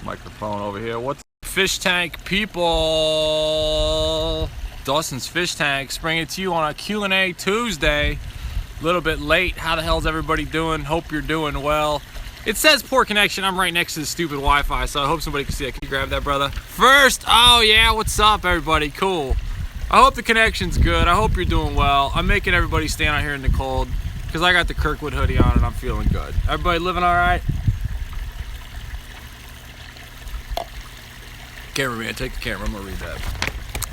Microphone over here. What's fish tank people? Dustin's Fish Tanks bringing it to you on a Q&A Tuesday. A little bit late. How the hell's everybody doing? Hope you're doing well. It says poor connection. I'm right next to the stupid Wi-Fi, so I hope somebody can see it. Can you grab that, brother? First, oh yeah, what's up, everybody? Cool. I hope the connection's good. I hope you're doing well. I'm making everybody stand out here in the cold because I got the Kirkwood hoodie on and I'm feeling good. Everybody living all right? Cameraman, take the camera. I'm gonna read that.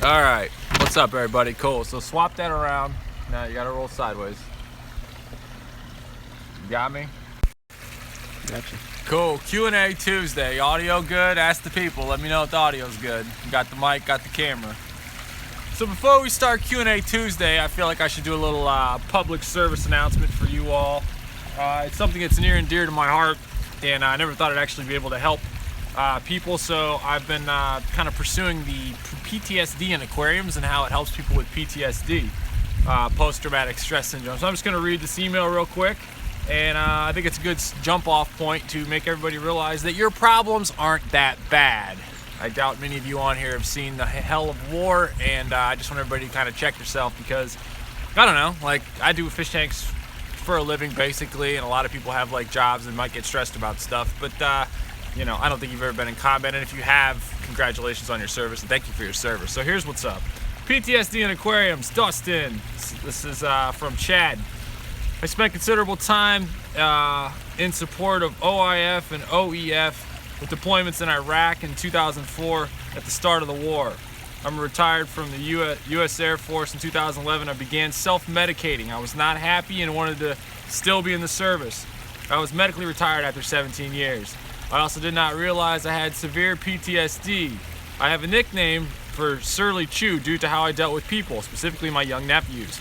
All right. What's up, everybody? Cool. So swap that around. Now you gotta roll sideways. You got me? Gotcha. Cool. Q&A Tuesday. Audio good? Ask the people. Let me know if the audio's good. Got the mic, got the camera. So before we start Q&A Tuesday, I feel like I should do a little public service announcement for you all. It's something that's near and dear to my heart, and I never thought I'd actually be able to help people. So I've been kind of pursuing the PTSD in aquariums and how it helps people with PTSD, post-traumatic stress syndrome. So I'm just going to read this email real quick. And I think it's a good jump-off point to make everybody realize that your problems aren't that bad. I doubt many of you on here have seen the hell of war, and I just want everybody to kind of check yourself because, I don't know, like I do fish tanks for a living basically, and a lot of people have like jobs and might get stressed about stuff, but you know, I don't think you've ever been in combat, and if you have, congratulations on your service and thank you for your service. So here's what's up. PTSD in aquariums, Dustin. This is from Chad. I spent considerable time in support of OIF and OEF with deployments in Iraq in 2004 at the start of the war. I'm retired from the U.S. Air Force in 2011. I began self-medicating. I was not happy and wanted to still be in the service. I was medically retired after 17 years. I also did not realize I had severe PTSD. I have a nickname for Surly Chew due to how I dealt with people, specifically my young nephews.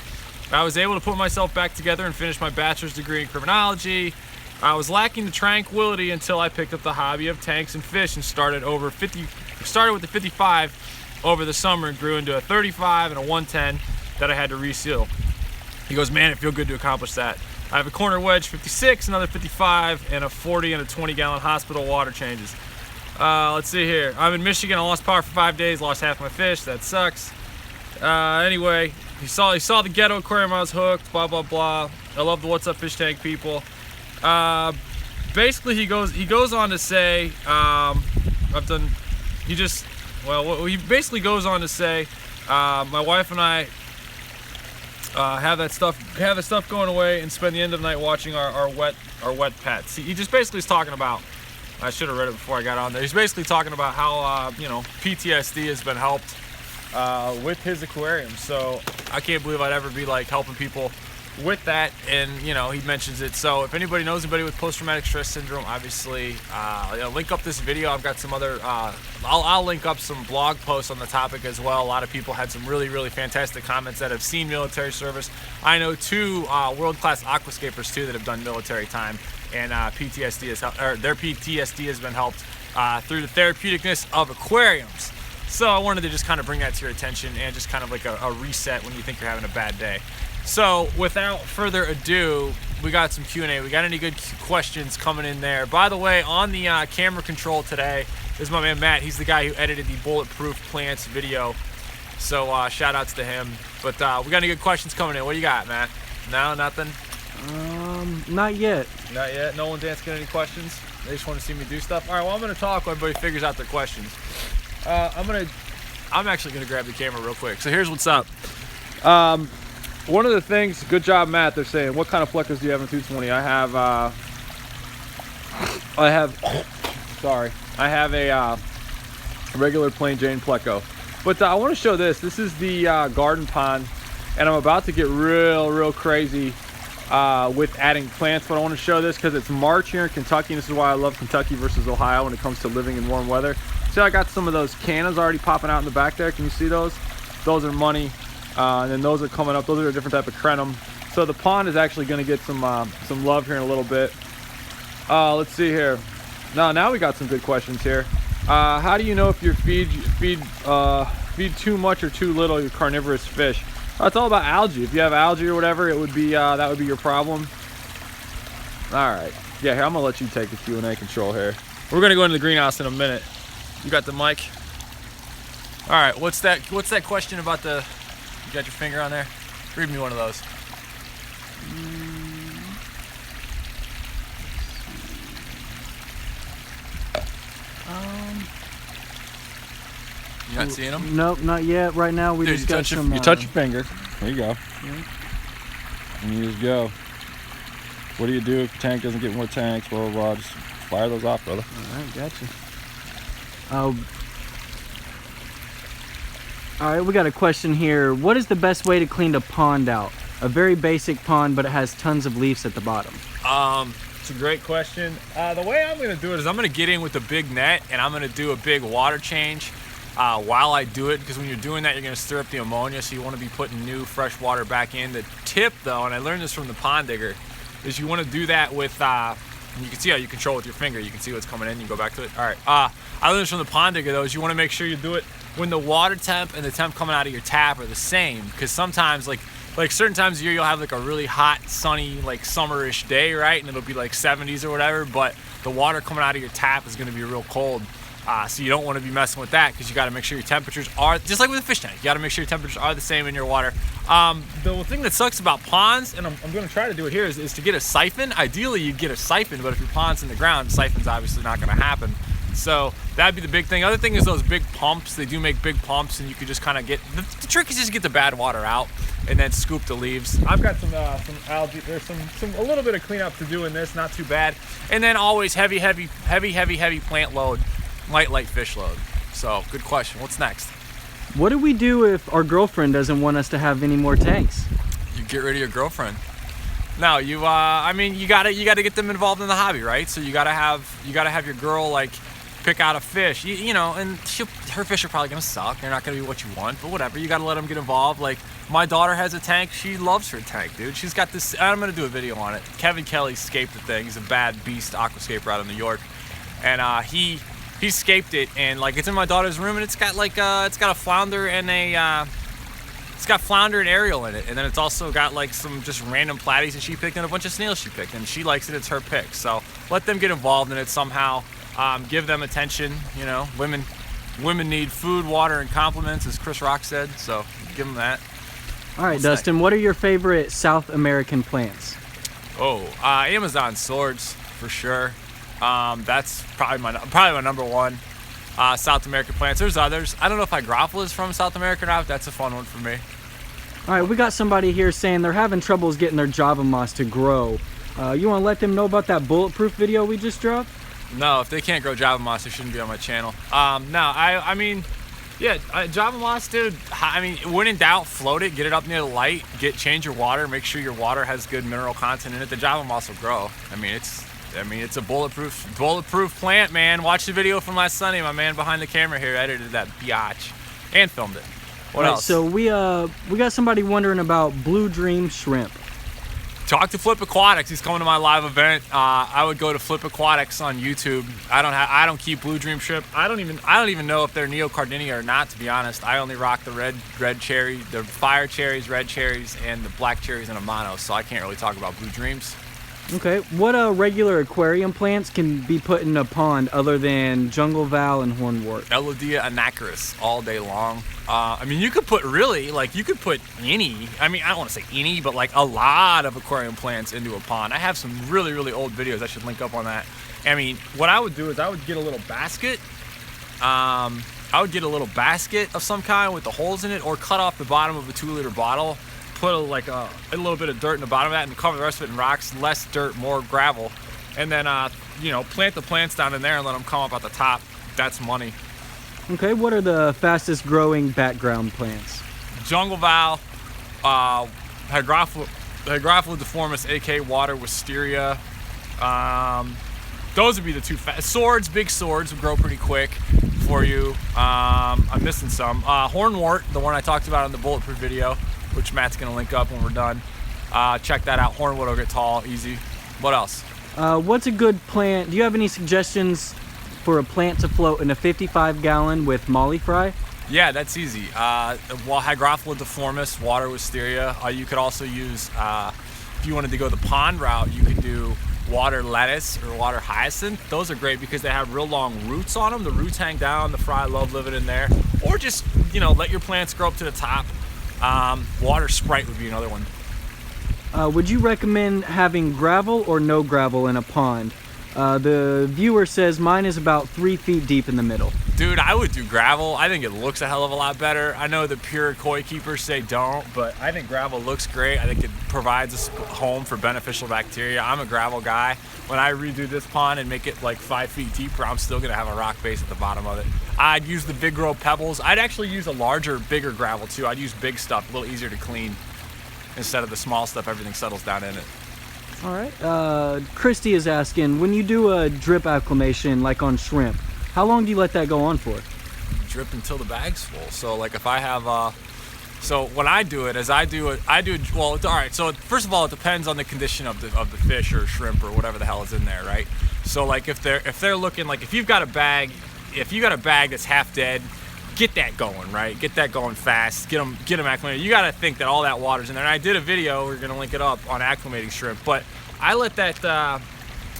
I was able to put myself back together and finish my bachelor's degree in criminology. I was lacking the tranquility until I picked up the hobby of tanks and fish and started with the 55 over the summer and grew into a 35 and a 110 that I had to reseal. He goes, man, it feels good to accomplish that. I have a corner wedge 56, another 55, and a 40 and a 20-gallon hospital water changes. Let's see here. I'm in Michigan. I lost power for 5 days, lost half my fish. That sucks. Anyway, he saw the ghetto aquarium. I was hooked. Blah blah blah. I love the What's Up Fish Tank people. Basically, he goes on to say, he basically goes on to say, my wife and I have that stuff going away and spend the end of the night watching our wet pets. He just basically is talking about. I should have read it before I got on there. He's basically talking about how PTSD has been helped with his aquarium. So I can't believe I'd ever be like helping people with that, and he mentions it. So if anybody knows anybody with post-traumatic stress syndrome, obviously link up this video. I've got some other I'll link up some blog posts on the topic as well. A lot of people had some really fantastic comments that have seen military service. I know two world-class aquascapers too that have done military time, and their PTSD has been helped through the therapeuticness of aquariums. So I wanted to just kind of bring that to your attention and just kind of like a reset when you think you're having a bad day. So without further ado, we got some Q&A. We got any good questions coming in there? By the way, on the camera control today is my man Matt. He's the guy who edited the Bulletproof Plants video. So shout outs to him. But we got any good questions coming in? What do you got, Matt? No, nothing? Not yet. Not yet? No one's asking any questions? They just want to see me do stuff? All right, well, I'm going to talk while everybody figures out their questions. I'm actually going to grab the camera real quick. So here's what's up. One of the things, good job, Matt, they're saying, what kind of fleckers do you have in 220? I have a regular plain Jane pleco. But I want to show this. This is the garden pond, and I'm about to get real crazy with adding plants, but I want to show this because it's March here in Kentucky, and this is why I love Kentucky versus Ohio when it comes to living in warm weather. See, I got some of those cannas already popping out in the back there. Can you see those? Those are money. And then those are coming up. Those are a different type of crenum. So the pond is actually going to get some love here in a little bit. Let's see here. Now we got some good questions here. How do you know if you feed too much or too little your carnivorous fish? It's all about algae. If you have algae or whatever, it would be that would be your problem. All right. Yeah, here, I'm gonna let you take the Q&A control here. We're gonna go into the greenhouse in a minute. You got the mic? All right, what's that question about the, you got your finger on there? Read me one of those. You not seeing them? Nope, not yet. Right now we just got some. You touch your finger. There you go. Yeah. And you just go. What do you do if your tank doesn't get more tanks? Blah, blah, blah. Just fire those off, brother. All right, gotcha. All right, we got a question here. What is the best way to clean a pond out? A very basic pond, but it has tons of leaves at the bottom. It's a great question. The way I'm gonna do it is I'm gonna get in with a big net and I'm gonna do a big water change while I do it, because when you're doing that, you're gonna stir up the ammonia, so you wanna be putting new fresh water back in. The tip though, and I learned this from the pond digger, is you wanna do that with, you can see how you control with your finger. You can see what's coming in, you go back to it. All right, I learned this from the pond digger though, is you wanna make sure you do it when the water temp and the temp coming out of your tap are the same, because sometimes like certain times of year you'll have like a really hot, sunny, like summerish day, right? And it'll be like 70s or whatever, but the water coming out of your tap is gonna be real cold. So you don't wanna be messing with that, because you gotta make sure your temperatures are, just like with a fish tank, you gotta make sure your temperatures are the same in your water. The thing that sucks about ponds, and I'm gonna try to do it here, is to get a siphon. Ideally you'd get a siphon, but if your pond's in the ground, the siphon's obviously not gonna happen. So that'd be the big thing. Other thing is those big pumps. They do make big pumps, and you could just kind of get, the trick is just get the bad water out and then scoop the leaves. I've got some algae. There's a little bit of cleanup to do in this, not too bad. And then always heavy plant load, light fish load. So good question. What's next? What do we do if our girlfriend doesn't want us to have any more tanks? You get rid of your girlfriend. No, I mean, you gotta get them involved in the hobby, right? So you gotta have your girl like pick out a fish, you know, and her fish are probably gonna suck. They're not gonna be what you want, but whatever. You gotta let them get involved. Like my daughter has a tank. She loves her tank, dude. She's got this. I'm gonna do a video on it. Kevin Kelly scaped the thing. He's a bad beast aquascaper out of New York, and he scaped it, and like it's in my daughter's room, and it's got like it's got a flounder and it's got flounder and Ariel in it, and then it's also got like some just random platies that she picked and a bunch of snails she picked, and she likes it. It's her pick, so let them get involved in it somehow. Give them attention. You know, women need food, water, and compliments, as Chris Rock said. So give them that. All right, Dustin. What are your favorite South American plants? Oh, Amazon swords for sure. That's probably my number one. South American plants. There's others. I don't know if Hygrophila is from South America or not. That's a fun one for me. All right, we got somebody here saying they're having troubles getting their Java moss to grow. You want to let them know about that bulletproof video we just dropped? No, if they can't grow Java moss, they shouldn't be on my channel. I mean, yeah, Java moss, dude. I mean, when in doubt, float it, get it up near the light, change your water, make sure your water has good mineral content in it. The Java moss will grow. I mean, it's a bulletproof plant, man. Watch the video from last Sunday. My man behind the camera here edited that biatch and filmed it. What else? So we got somebody wondering about blue dream shrimp. Talk to Flip Aquatics. He's coming to my live event. I would go to Flip Aquatics on YouTube. I don't keep blue dream shrimp. I don't even know if they're neocardinia or not, to be honest. I only rock the red cherry, the fire cherries, red cherries, and the black cherries in a mono. So I can't really talk about blue dreams. Okay, what regular aquarium plants can be put in a pond other than jungle val and hornwort? Elodea anacharis all day long. I mean, you could put any, I mean, I don't want to say any, but like a lot of aquarium plants into a pond. I have some really old videos. I should link up on that. I mean, what I would do is I would get a little basket. I would get a little basket of some kind with the holes in it, or cut off the bottom of a 2-liter bottle. Put a little bit of dirt in the bottom of that and cover the rest of it in rocks. Less dirt, more gravel, and then you know, plant the plants down in there and let them come up at the top. That's money. Okay, what are the fastest growing background plants? Jungle val, Hygrophila deformis, aka water wisteria. Those would be the two fast. Swords, big swords would grow pretty quick for you. I'm missing some. Hornwort, the one I talked about in the bulletproof video, which Matt's gonna link up when we're done. Check that out. Hornwood will get tall, easy. What else? What's a good plant? Do you have any suggestions for a plant to float in a 55-gallon with molly fry? Yeah, that's easy. Hygrophila deformis, water wisteria. You could also use, if you wanted to go the pond route, you could do water lettuce or water hyacinth. Those are great because they have real long roots on them. The roots hang down. The fry love living in there. Or just, you know, let your plants grow up to the top. Water Sprite would be another one. Would you recommend having gravel or no gravel in a pond? The viewer says mine is about 3 feet deep in the middle. Dude, I would do gravel. I think it looks a hell of a lot better. I know the pure koi keepers say don't, but I think gravel looks great. I think it provides a home for beneficial bacteria. I'm a gravel guy. When I redo this pond and make it like 5 feet deeper, I'm still gonna have a rock base at the bottom of it. I'd use the Big Grow pebbles. I'd actually use a larger, bigger gravel too. I'd use big stuff, a little easier to clean instead of the small stuff, everything settles down in it. All right. Christy is asking, when you do a drip acclimation like on shrimp, how long do you let that go on for? Drip until the bag's full. So like if I have, so when I do it, well, all right. So first of all, it depends on the condition of the fish or shrimp or whatever the hell is in there, right? So like if they're looking like, if you've got a bag that's half dead, get that going, right? Get that going fast. Get them acclimated. You got to think that all that water's in there. And I did a video, we're gonna link it up, on acclimating shrimp. But I let that.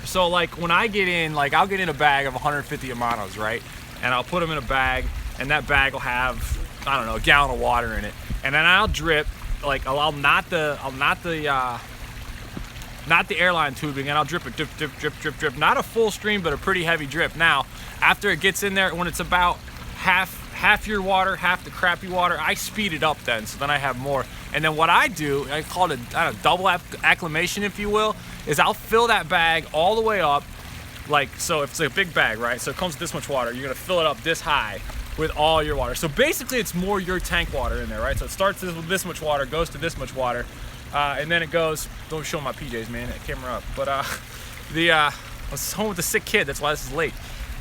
So like when I get in, like I'll get in a bag of 150 Amanos, right? And I'll put them in a bag, and that bag will have, I don't know, a gallon of water in it. And then I'll drip, like I'll knot the airline tubing, and I'll drip it, drip, drip, drip, drip, drip. Not a full stream, but a pretty heavy drip. Now, after it gets in there, when it's about half your water, half the crappy water, I speed it up then, so then I have more. And then what I do, I call it a double acclimation, if you will, is I'll fill that bag all the way up, like, so if it's a big bag, right? So it comes with this much water, you're gonna fill it up this high with all your water. So basically it's more your tank water in there, right? So it starts with this much water, goes to this much water, and then it goes, don't show my PJs, man, that camera up. But I was home with a sick kid, that's why this is late.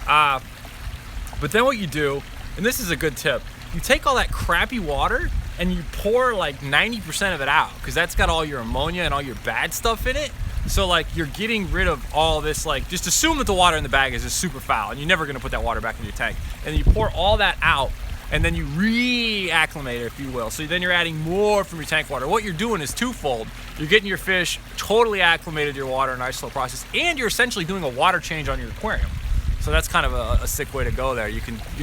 But then what you do, and this is a good tip, you take all that crappy water and you pour like 90% of it out, because that's got all your ammonia and all your bad stuff in it. So like you're getting rid of all this, like just assume that the water in the bag is just super foul and you're never gonna put that water back in your tank. And then you pour all that out and then you re-acclimate it, if you will. So then you're adding more from your tank water. What you're doing is twofold. You're getting your fish totally acclimated to your water in a nice slow process, and you're essentially doing a water change on your aquarium. So that's kind of a sick way to go there. You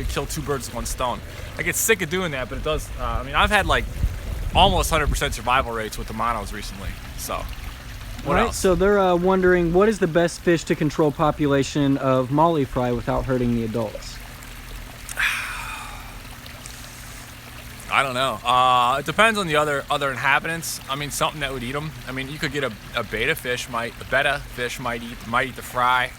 kill two birds with one stone. I get sick of doing that, but it does. I mean, I've had like almost 100% survival rates with the monos recently. So, what else? So they're wondering, what is the best fish to control population of molly fry without hurting the adults? I don't know. It depends on the other inhabitants. I mean, something that would eat them. I mean, you could get a beta fish might eat the fry.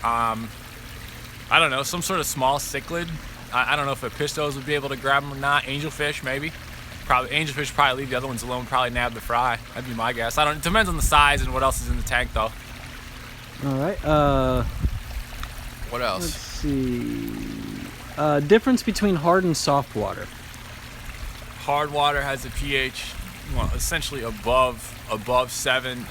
I don't know, some sort of small cichlid. I don't know if a pistos would be able to grab them or not. Angelfish, maybe. Probably angelfish probably leave the other ones alone, probably nab the fry. That'd be my guess. It depends on the size and what else is in the tank, though. All right. What else? Let's see. Difference between hard and soft water. Hard water has a pH, well, essentially above 7.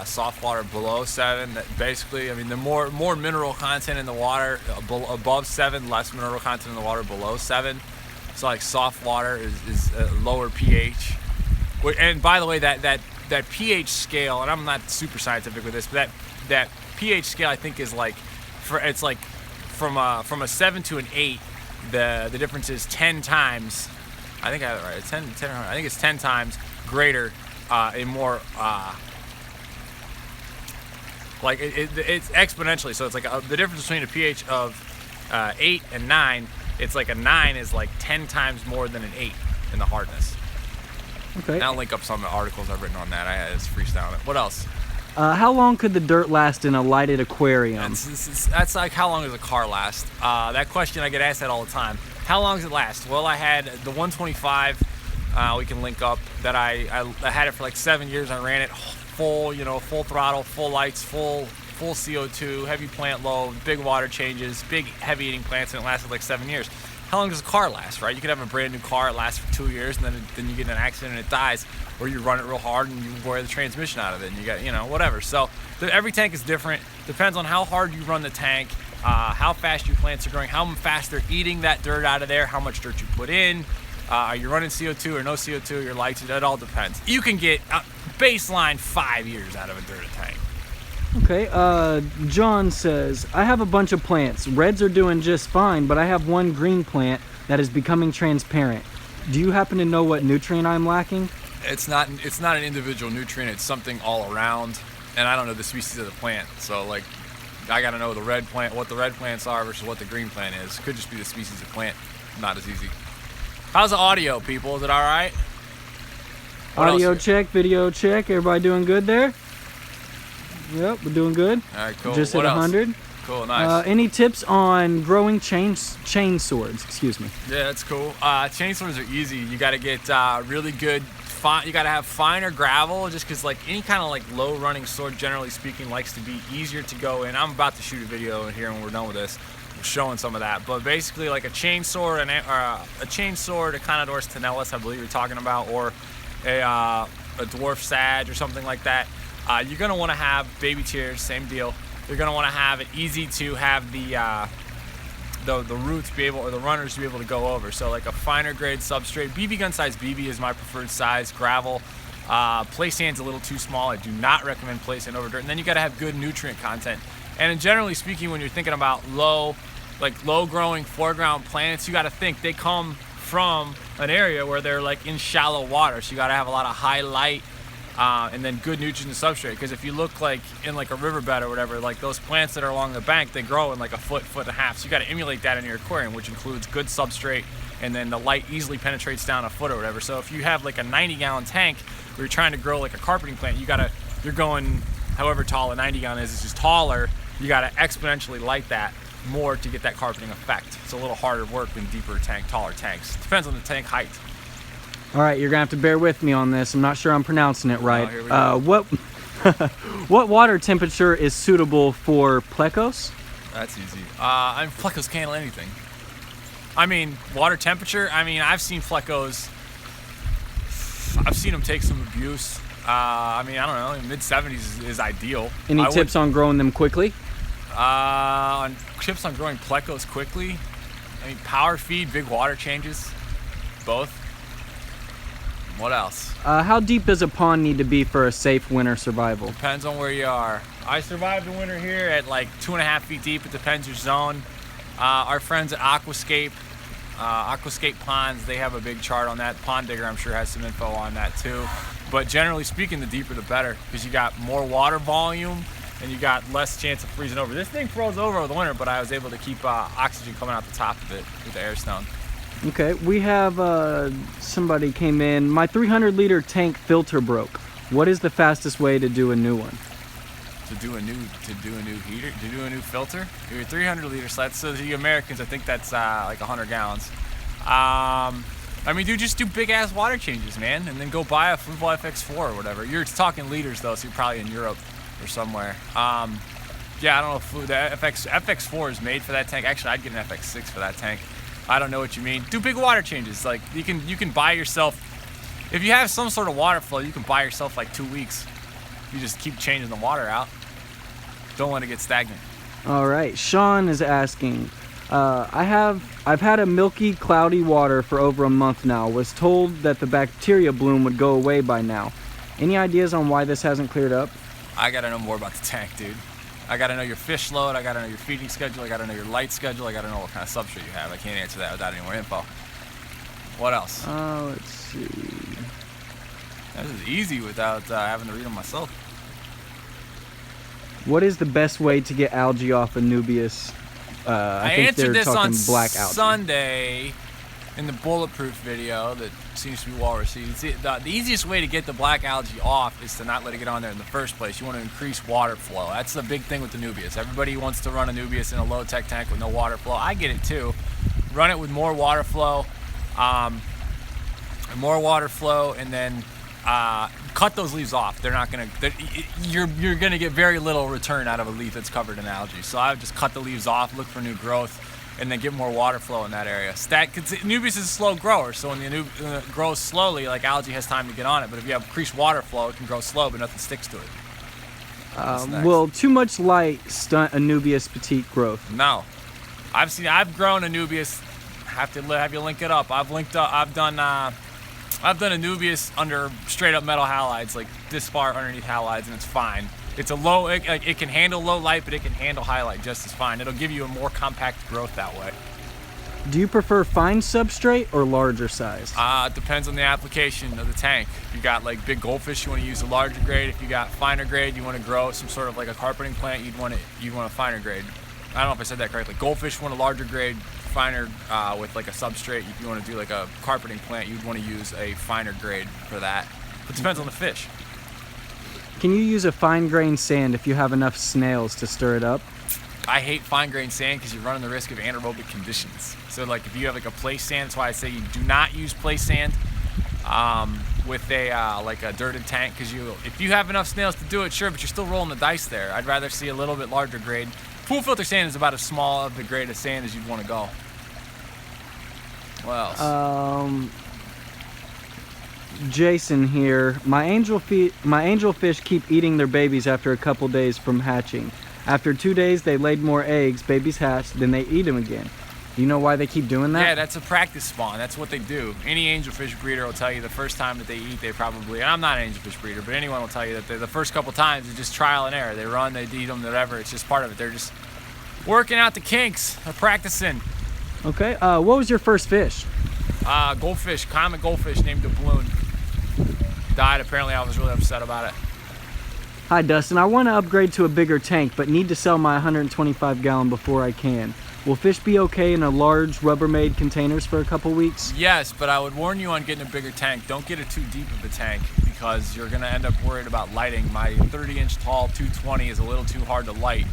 Soft water below 7. That basically, I mean, the more mineral content in the water above 7, less mineral content in the water below 7. So like soft water is a lower pH. And by the way, that pH scale, and I'm not super scientific with this, but that pH scale I think is like, it's like from a 7 to an 8, the difference is 10 times. I think I have it right. It's 10 or 100. I think it's 10 times greater in more, like it's exponentially. So it's like the difference between a pH of 8 and 9. It's like a 9 is like 10 times more than an 8 in the hardness. Okay. And I'll link up some of the articles I've written on that. I had this freestyle on it. What else? How long could the dirt last in a lighted aquarium? That's like, how long does a car last? That question, I get asked that all the time. How long does it last? Well, I had the 125, we can link up, that I had it for like 7 years. I ran it full, full throttle, full lights, full CO2, heavy plant load, big water changes, big heavy eating plants, and it lasted like 7 years. How long does a car last, right? You could have a brand new car, it lasts for 2 years, and then you get in an accident and it dies, or you run it real hard and you wear the transmission out of it, and you got, whatever. So every tank is different. Depends on how hard you run the tank, how fast your plants are growing, how fast they're eating that dirt out of there, how much dirt you put in, are you running CO2 or no CO2, your lights, it all depends. You can get baseline 5 years out of a dirt tank. Okay, John says, I have a bunch of plants. Reds are doing just fine, but I have one green plant that is becoming transparent. Do you happen to know what nutrient I'm lacking? It's not an individual nutrient, it's something all around. And I don't know the species of the plant. So like I gotta know what the red plants are versus what the green plant is. Could just be the species of plant. Not as easy. How's the audio, people? Is it alright? Audio check, video check. Everybody doing good there? Yep, we're doing good. Alright, cool. Just hit 100. Cool, nice. Any tips on growing chain swords? Excuse me. Yeah, that's cool. Chain swords are easy. You gotta get really good. You gotta have finer gravel, just because like any kind of like low running sword, generally speaking, likes to be easier to go in. I'm about to shoot a video in here when we're done with this, showing some of that. But basically, like a chain sword, a Conodorus tenellus, I believe you're talking about, or a dwarf sage or something like that. You're gonna want to have baby tears, same deal. You're gonna want to have it easy to have the roots be able, or the runners to be able to go over. So like a finer grade substrate. BB gun size BB is my preferred size. Gravel. Play sand's a little too small. I do not recommend play sand over dirt. And then you got to have good nutrient content. And generally speaking, when you're thinking about low growing foreground plants, you got to think they come from an area where they're like in shallow water. So you got to have a lot of high light. And then good nutrient and substrate, because if you look like in like a riverbed or whatever, like those plants that are along the bank, they grow in like a foot and a half. So you got to emulate that in your aquarium, which includes good substrate, and then the light easily penetrates down a foot or whatever. So if you have like a 90-gallon tank where you're trying to grow like a carpeting plant, you're going however tall a 90-gallon is just taller. You got to exponentially light that more to get that carpeting effect. It's a little harder work than deeper tank, taller tanks. Depends on the tank height. All right, you're gonna have to bear with me on this. I'm not sure I'm pronouncing it right. Here we go. What water temperature is suitable for plecos? That's easy. Plecos can't handle anything. I mean, water temperature. I mean, I've seen plecos. I've seen them take some abuse. I mean, I don't know. Mid 70s is ideal. Any tips on growing them quickly? On tips on growing plecos quickly. I mean, power feed, big water changes, both. What else? How deep does a pond need to be for a safe winter survival? Depends on where you are. I survived the winter here at like 2.5 feet deep. It depends your zone. Our friends at Aquascape Ponds, they have a big chart on that. Pond Digger, I'm sure, has some info on that too. But generally speaking, the deeper the better, because you got more water volume and you got less chance of freezing over. This thing froze over the winter, but I was able to keep oxygen coming out the top of it with the air stone. Okay, we have somebody came in. My 300-liter tank filter broke. What is the fastest way to do a new one? To do a new filter? Your 300-liter sled. So the Americans, I think that's like 100 gallons. I mean, just do big ass water changes, man, and then go buy a Fluval FX4 or whatever. You're talking liters though, so you're probably in Europe or somewhere. Yeah, I don't know if the FX4 is made for that tank. Actually, I'd get an FX6 for that tank. I don't know what you mean. Do big water changes. Like you can buy yourself, if you have some sort of water flow, you can buy yourself like 2 weeks. You just keep changing the water out. Don't let it get stagnant. All right. Sean is asking, I've had a milky, cloudy water for over a month now. Was told that the bacteria bloom would go away by now. Any ideas on why this hasn't cleared up? I gotta know more about the tank, dude. I gotta know your fish load, I gotta know your feeding schedule, I gotta know your light schedule, I gotta know what kind of substrate you have. I can't answer that without any more info. What else? Let's see. This is easy without having to read them myself. What is the best way to get algae off Anubias? I think answered this on black algae. Sunday in the bulletproof video that seems to be well received. The easiest way to get the black algae off is to not let it get on there in the first place. You want to increase water flow. That's the big thing with Anubias. Everybody wants to run Anubias in a low tech tank with no water flow. I get it too. Run it with more water flow, and then cut those leaves off. They're not gonna. You're gonna get very little return out of a leaf that's covered in algae. So I would just cut the leaves off, look for new growth, and then get more water flow in that area. Anubias is a slow grower, so when the Anubias grows slowly, like algae has time to get on it. But if you have increased water flow, it can grow slow, but nothing sticks to it. Will too much light stunt Anubias petite growth? No, I've grown Anubias. Have you link it up? I've done Anubias under straight up metal halides, like this far underneath halides, and it's fine. It's a low, it can handle low light, but it can handle highlight just as fine. It'll give you a more compact growth that way. Do you prefer fine substrate or larger size? It depends on the application of the tank. If you got like big goldfish, you want to use a larger grade. If you got finer grade, you want to grow some sort of like a carpeting plant, you'd want a finer grade. I don't know if I said that correctly. Goldfish want a larger grade, finer with like a substrate. If you want to do like a carpeting plant, you'd want to use a finer grade for that. It depends on the fish. Can you use a fine grained sand if you have enough snails to stir it up? I hate fine grained sand because you're running the risk of anaerobic conditions. So like if you have like a place sand, that's why I say you do not use place sand with a like a dirted tank, because if you have enough snails to do it, sure, but you're still rolling the dice there. I'd rather see a little bit larger grade. Pool filter sand is about as small of the grade of sand as you'd want to go. What else? Jason here. My angelfish keep eating their babies after a couple days from hatching. After 2 days, they laid more eggs, babies hatched, then they eat them again. Do you know why they keep doing that? Yeah, that's a practice spawn. That's what they do. Any angelfish breeder will tell you the first time that they eat, they probably, and I'm not an angelfish breeder, but anyone will tell you that the first couple times it's just trial and error. They run, they eat them, whatever. It's just part of it. They're just working out the kinks. They're practicing. Okay. What was your first fish? Goldfish, common goldfish named Doubloon. Died. Apparently, I was really upset about it. Hi Dustin, I want to upgrade to a bigger tank, but need to sell my 125 gallon before I can. Will fish be okay in a large Rubbermaid containers for a couple weeks? Yes, but I would warn you on getting a bigger tank. Don't get it too deep of a tank because you're gonna end up worried about lighting. My 30-inch tall 220 is a little too hard to light,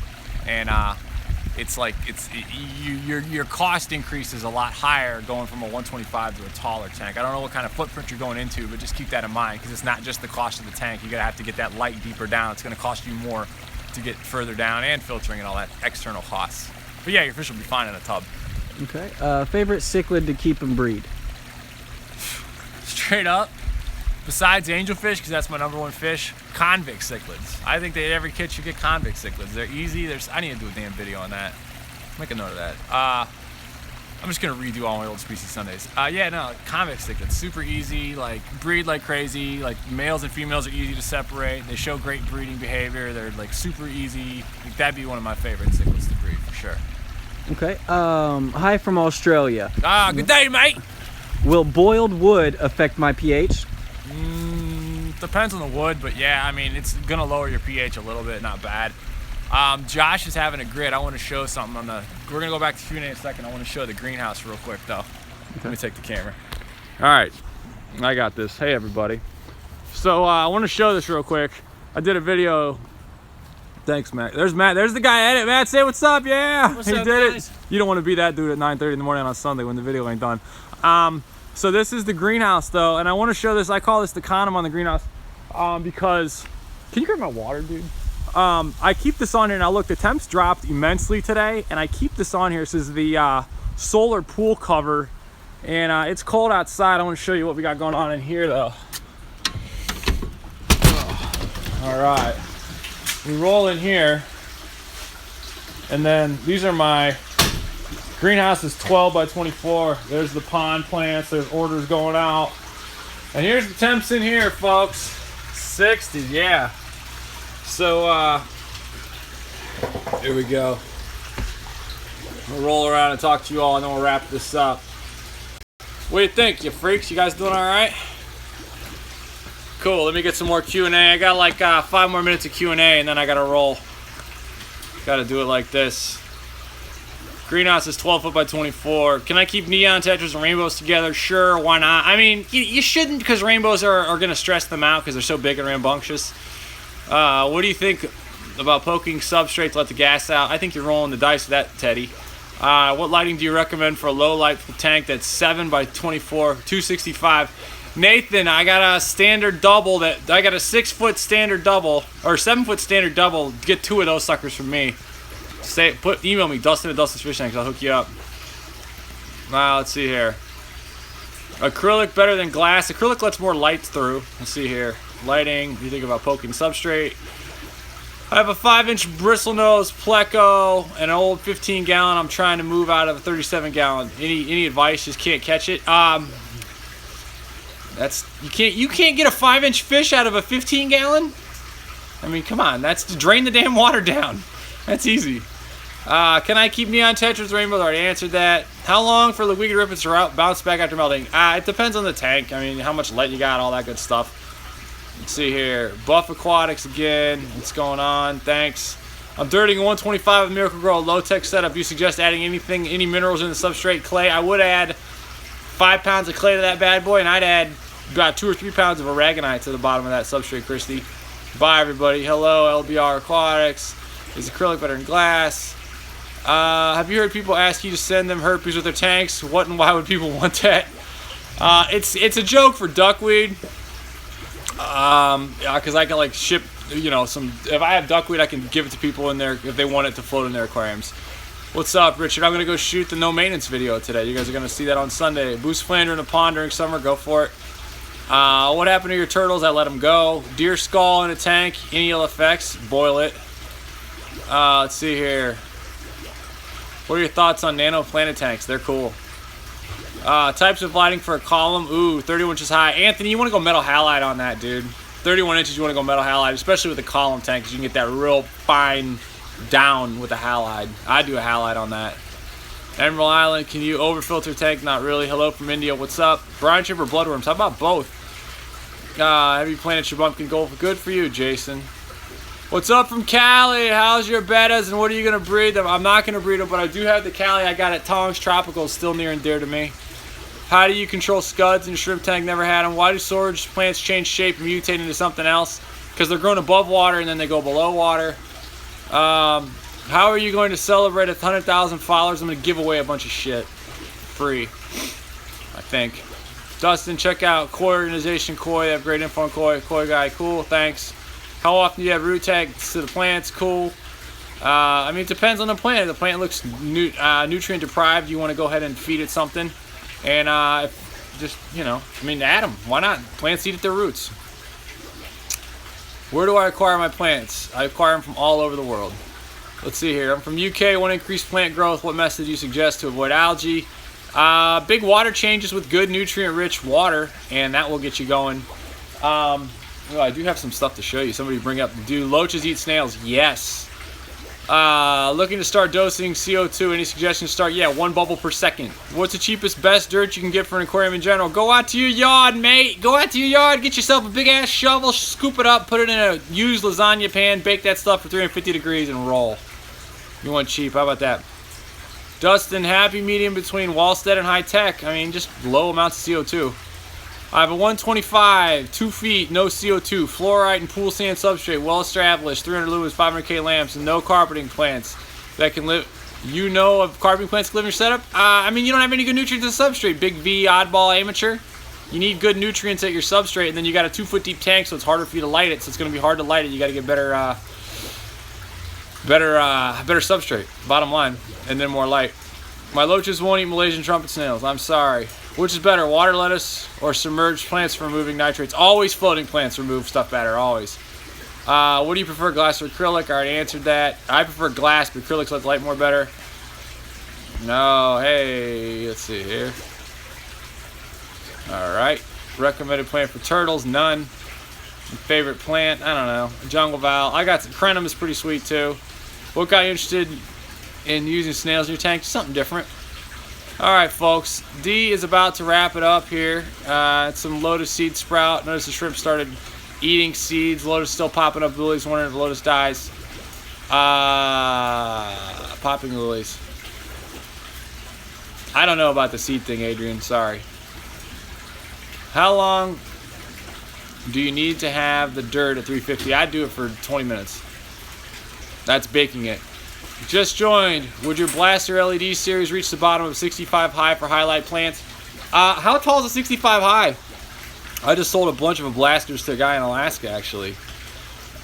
and it's like your cost increase is a lot higher going from a 125 to a taller tank. I don't know what kind of footprint you're going into, but just keep that in mind because it's not just the cost of the tank. You're gonna have to get that light deeper down. It's gonna cost you more to get further down and filtering and all that external costs. But yeah, your fish will be fine in a tub. Okay. Favorite cichlid to keep and breed? Straight up, besides angelfish, because that's my #1 fish, convict cichlids. I think that every kid should get convict cichlids. They're easy. I need to do a damn video on that. Make a note of that. I'm just gonna redo all my old Species Sundays. Yeah, no, convict cichlids, super easy. Like breed like crazy. Like males and females are easy to separate. They show great breeding behavior. They're like super easy. Like, that'd be one of my favorite cichlids to breed for sure. Okay. Hi from Australia. Good day, mate. Will boiled wood affect my pH? Depends on the wood, but yeah, I mean, it's gonna lower your pH a little bit, not bad. Josh is having a grid. I want to show something on we're gonna go back to Q&A in a second. I want to show the greenhouse real quick though. Okay. Let me take the camera. All right, I got this. Hey everybody. So I want to show this real quick. I did a video. Thanks, Matt. There's Matt. There's the guy edit. Matt, say what's up. Yeah, what's he up, did guys? it. You don't want to be that dude at 9:30 in the morning on Sunday when the video ain't done. So this is the greenhouse though, and I want to show this. I call this the condom on the greenhouse because, can you grab my water, dude? I keep this on here. Now look, the temps dropped immensely today, and I keep this on here. This is the solar pool cover, and it's cold outside. I want to show you what we got going on in here though. All right, we roll in here, and then these are my greenhouse is 12 by 24. There's the pond plants. There's orders going out, and here's the temps in here, folks. 60s, yeah. So here we go. We'll roll around and talk to you all, and then we'll wrap this up. What do you think, you freaks? You guys doing all right? Cool. Let me get some more Q&A. I got like 5 more minutes of Q&A, and then I gotta roll. Gotta do it like this. Greenhouse is 12 foot by 24. Can I keep neon tetras and rainbows together? Sure, why not? I mean, you shouldn't, because rainbows are gonna stress them out because they're so big and rambunctious. What do you think about poking substrate to let the gas out? I think you're rolling the dice with that, Teddy. What lighting do you recommend for a low light tank that's 7 by 24, 265? Nathan, I got a standard double I got a 6 foot standard double, or 7 foot standard double. Get 2 of those suckers from me. Email me, Dustin at Dustin's Fish Tanks. I'll hook you up. Let's see here. Acrylic better than glass. Acrylic lets more light through. Let's see here. Lighting. What do you think about poking substrate? I have a 5-inch bristlenose pleco and an old 15 gallon. I'm trying to move out of a 37 gallon. Any advice? Just can't catch it. You can't get a 5-inch fish out of a 15 gallon. I mean, come on. That's to drain the damn water down. That's easy. Can I keep neon tetras rainbows? I already answered that. How long for the weakened rippets to bounce back after melting? It depends on the tank. I mean, how much light you got, all that good stuff. Let's see here. Buff Aquatics again. What's going on? Thanks. I'm dirtying 125 with Miracle Grow, low-tech setup. You suggest adding any minerals in the substrate clay? I would add 5 pounds of clay to that bad boy, and I'd add about 2 or 3 pounds of aragonite to the bottom of that substrate, Christy. Bye, everybody. Hello, LBR Aquatics. Is acrylic better than glass? Have you heard people ask you to send them herpes with their tanks? What and why would people want that? It's a joke for duckweed. Because I can like ship, some. If I have duckweed, I can give it to people in there if they want it to float in their aquariums. What's up, Richard? I'm gonna go shoot the no maintenance video today. You guys are gonna see that on Sunday. Boost flounder in a pond during summer. Go for it. What happened to your turtles? I let them go. Deer skull in a tank. Any ill effects? Boil it. Let's see here. What are your thoughts on nano planet tanks? They're cool. Types of lighting for a column. Ooh, 31 inches high. Anthony, you want to go metal halide on that, dude. 31 inches, you want to go metal halide, especially with a column tank, because you can get that real fine down with a halide. I do a halide on that. Emerald Island, can you overfilter tank? Not really. Hello from India. What's up? Brine shrimp or bloodworms? How about both? Have you planted your bumpkin gold? Good for you, Jason. What's up from Cali? How's your bettas and what are you going to breed them? I'm not going to breed them, but I do have the Cali I got at Tongs Tropical, still near and dear to me. How do you control scuds in your shrimp tank? Never had them. Why do storage plants change shape and mutate into something else? Because they're grown above water and then they go below water. How are you going to celebrate 100,000 followers? I'm going to give away a bunch of shit. Free. I think. Dustin, check out Koi Organization Koi. They have great info on Koi. Koi guy, cool. Thanks. How often do you have root tags to the plants? Cool. I mean, it depends on the plant. If the plant looks nutrient deprived, you want to go ahead and feed it something. And add them. Why not? Plants eat at their roots. Where do I acquire my plants? I acquire them from all over the world. Let's see here. I'm from UK. Want to increase plant growth. What method do you suggest to avoid algae? Big water changes with good nutrient-rich water, and that will get you going. I do have some stuff to show you. Somebody bring up, do loaches eat snails? Yes. Looking to start dosing CO2. Any suggestions to start? Yeah, 1 bubble per second. What's the cheapest, best dirt you can get for an aquarium in general? Go out to your yard, mate. Go out to your yard, get yourself a big-ass shovel, scoop it up, put it in a used lasagna pan, bake that stuff for 350 degrees, and roll. You want cheap. How about that? Dustin, happy medium between Wallstead and high tech. I mean, just low amounts of CO2. I have a 125, 2 feet, no CO2, fluorite and pool sand substrate, well established, 300 lumens, 500K lamps, and no carpeting plants that can live. You know of carpeting plants that live in your setup? I mean, you don't have any good nutrients in the substrate. Big V, oddball, amateur. You need good nutrients at your substrate, and then you got a 2-foot deep tank, so it's harder for you to light it. So it's going to be hard to light it. You got to get better substrate. Bottom line, and then more light. My loaches won't eat Malaysian trumpet snails. I'm sorry. Which is better, water lettuce or submerged plants for removing nitrates? Always floating plants remove stuff better, always. What do you prefer, glass or acrylic? I already answered that. I prefer glass, but acrylics let light more better. No, hey, let's see here. All right, recommended plant for turtles, none. Favorite plant, I don't know, jungle val. I got some crenum is pretty sweet too. What got you interested in using snails in your tank? Something different. All right, folks. D is about to wrap it up here. Some lotus seed sprout. Notice the shrimp started eating seeds. Lotus still popping up lilies. Wondering if the lotus dies. Popping lilies. I don't know about the seed thing, Adrian. Sorry. How long do you need to have the dirt at 350? I'd do it for 20 minutes. That's baking it. Just joined. Would your blaster LED series reach the bottom of 65 high for highlight plants? How tall is a 65 high? I just sold a bunch of blasters to a guy in Alaska, actually.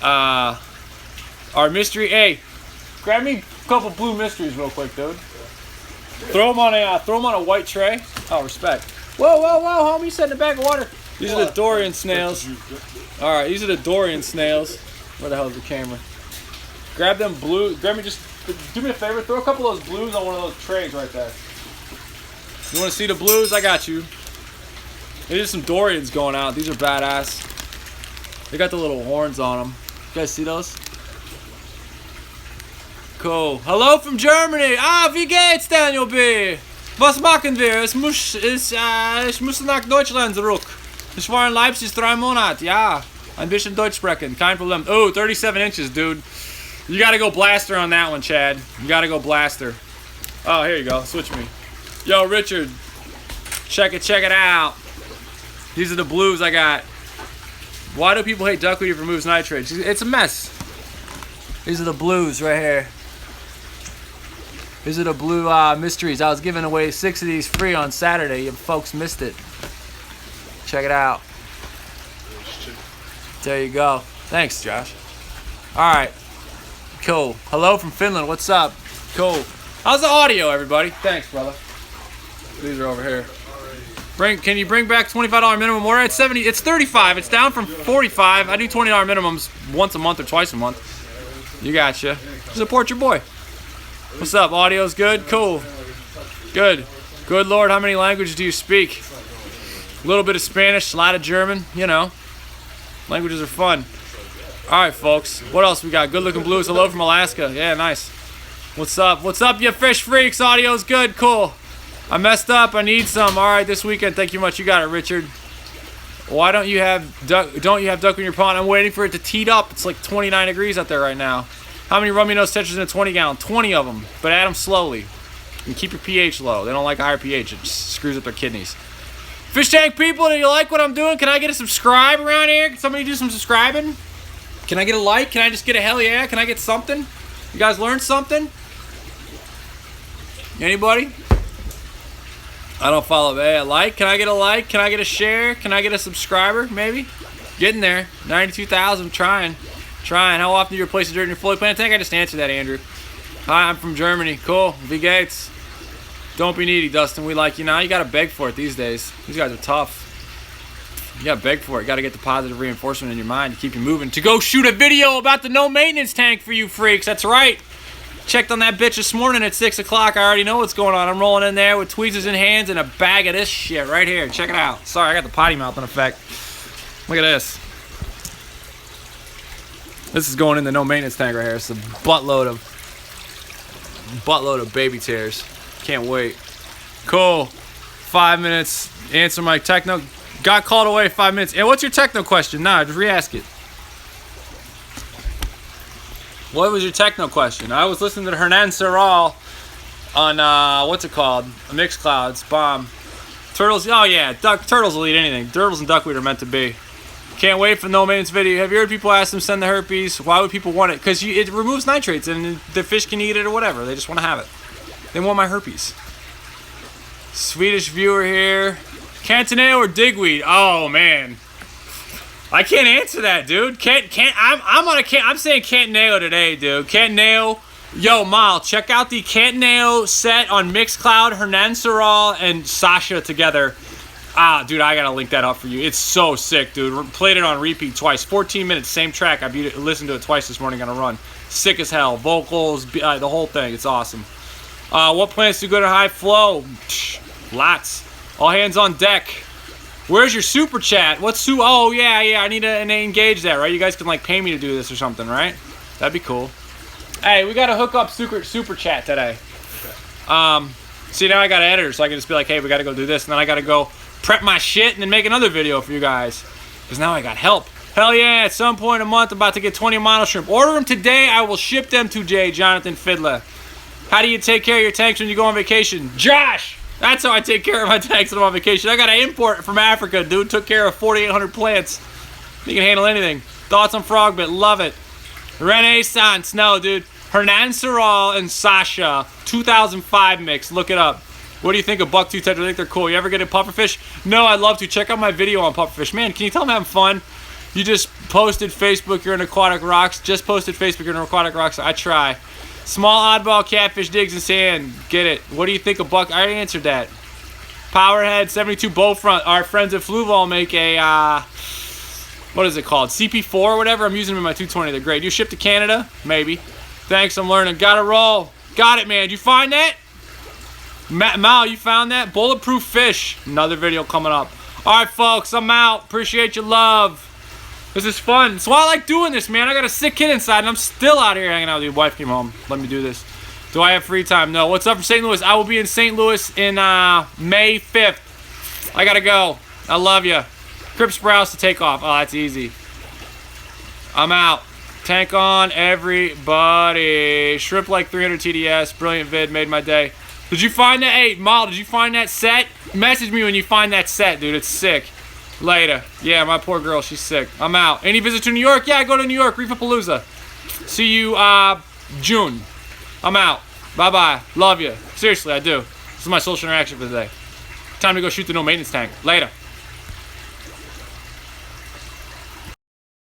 Our mystery. Hey, grab me a couple blue mysteries real quick, dude. Throw them on a white tray. Oh, respect. Whoa, homie, you set in the bag of water. These are the Dorian snails. All right, these are the Dorian snails. Where the hell is the camera? Grab them blue. Grab me just. Do me a favor, throw a couple of those blues on one of those trays right there. You want to see the blues? I got you. There's some Dorians going out. These are badass. They got the little horns on them. guys see those? Cool. Hello from Germany. Ah, wie geht's, Daniel B? Was machen wir? Ich muss nach Deutschland zurück. Ich war in Leipzig 3 Monate. Ja, ein bisschen Deutsch sprechen. Kein Problem. Oh, 37 inches, dude. You gotta go blaster on that one, Chad. You gotta go blaster. Oh, here you go. Switch me. Yo, Richard. Check it out. These are the blues I got. Why do people hate duckweed if it removes nitrates? It's a mess. These are the blues right here. These are the blue mysteries. I was giving away 6 of these free on Saturday. You folks missed it. Check it out. There you go. Thanks, Josh. All right. Cool. Hello from Finland. What's up? Cool. How's the audio, everybody? Thanks, brother. These are over here. Can you bring back $25 minimum order? It's 70. It's 35. It's down from 45. I do $20 minimums once a month or twice a month. You gotcha. Support your boy. What's up? Audio's good? Cool. Good. Good Lord, how many languages do you speak? A little bit of Spanish, a lot of German, you know. Languages are fun. All right, folks. What else we got? Good looking blues. Hello from Alaska. Yeah, nice. What's up? What's up, you fish freaks? Audio's good. Cool. I messed up. I need some. All right, this weekend. Thank you much. You got it, Richard. Why don't you have duck in your pond? I'm waiting for it to teat up. It's like 29 degrees out there right now. How many rummy nose tetras in a 20 gallon? 20 of them, but add them slowly. And keep your pH low. They don't like higher pH. It just screws up their kidneys. Fish tank people, do you like what I'm doing? Can I get a subscribe around here? Can somebody do some subscribing? Can I get a like? Can I just get a hell yeah? Can I get something? You guys learn something? Anybody? I don't follow. Hey, a like? Can I get a like? Can I get a share? Can I get a subscriber? Maybe? Getting there. 92,000. Trying. How often do you replace the dirt in your fully planted tank? I just answered that, Andrew. Hi, I'm from Germany. Cool. V Gates. Don't be needy, Dustin. We like you now. You gotta beg for it these days. These guys are tough. You gotta beg for it. You gotta get the positive reinforcement in your mind to keep you moving. To go shoot a video about the no maintenance tank for you freaks. That's right. Checked on that bitch this morning at 6 o'clock. I already know what's going on. I'm rolling in there with tweezers in hands and a bag of this shit right here. Check it out. Sorry, I got the potty mouth in effect. Look at this. This is going in the no maintenance tank right here. It's a buttload of baby tears. Can't wait. Cool. 5 minutes. Answer my techno. Got called away 5 minutes. And what's your techno question? Nah, just re-ask it. What was your techno question? I was listening to Hernan Serral on what's it called? Mixcloud's bomb. Turtles. Oh yeah, turtles will eat anything. Turtles and duckweed are meant to be. Can't wait for the no maintenance video. Have you heard people ask them send the herpes? Why would people want it? Because it removes nitrates and the fish can eat it or whatever. They just want to have it. They want my herpes. Swedish viewer here. Cantonale or digweed? Oh man, I can't answer that, dude. I'm saying Cantonale today, dude. Cantonale. Yo, Mal, check out the Cantonale set on Mixcloud. Hernan Serral and Sasha together. Ah, dude, I gotta link that up for you. It's so sick, dude. Played it on repeat twice. 14 minutes, same track. I listened to it twice this morning on a run. Sick as hell. Vocals, the whole thing. It's awesome. What plants do good at high flow? Lots. All hands on deck. Where's your super chat? Oh, yeah. I need to engage that, right? You guys can, like, pay me to do this or something, right? That'd be cool. Hey, we gotta hook up super chat today. See, now I got an editor, so I can just be like, hey, we gotta go do this. And then I gotta go prep my shit and then make another video for you guys. Because now I got help. Hell yeah, at some point in a month, I'm about to get 20 mono shrimp. Order them today. I will ship them to Jonathan Fidler. How do you take care of your tanks when you go on vacation? Josh! That's how I take care of my tanks when I'm on vacation. I got to import from Africa. Dude took care of 4,800 plants. He can handle anything. Thoughts on Frogbit? Love it. Renaissance. No, dude. Hernan Serral and Sasha. 2005 mix. Look it up. What do you think of bucktooth tetra? I think they're cool. You ever get a pufferfish? No, I'd love to. Check out my video on pufferfish. Man, can you tell I'm having fun? You just posted Facebook, you're in Aquatic Rocks. Just posted Facebook, you're in Aquatic Rocks. I try. Small oddball catfish digs in sand. Get it. What do you think of buck? I already answered that. Powerhead 72 Bowfront. Our friends at Fluval make a, what is it called? CP4 or whatever. I'm using them in my 220. They're great. You ship to Canada? Maybe. Thanks, I'm learning. Gotta roll. Got it, man. Did you find that? Mal, you found that? Bulletproof fish. Another video coming up. All right, folks, I'm out. Appreciate your love. This is fun. That's why I like doing this, man. I got a sick kid inside, and I'm still out here hanging out with you. Wife came home. Let me do this. Do I have free time? No. What's up from St. Louis? I will be in St. Louis in May 5th. I gotta go. I love you. Crips Browse to take off. Oh, that's easy. I'm out. Tank on, everybody. Shrimp like 300 TDS. Brilliant vid. Made my day. Did you find that? Hey, Mal, did you find that set? Message me when you find that set, dude. It's sick. Later. Yeah, my poor girl. She's sick. I'm out. Any visit to New York? Yeah, I go to New York. Reefapalooza. See you June. I'm out. Bye-bye. Love you. Seriously, I do. This is my social interaction for the day. Time to go shoot the no maintenance tank. Later.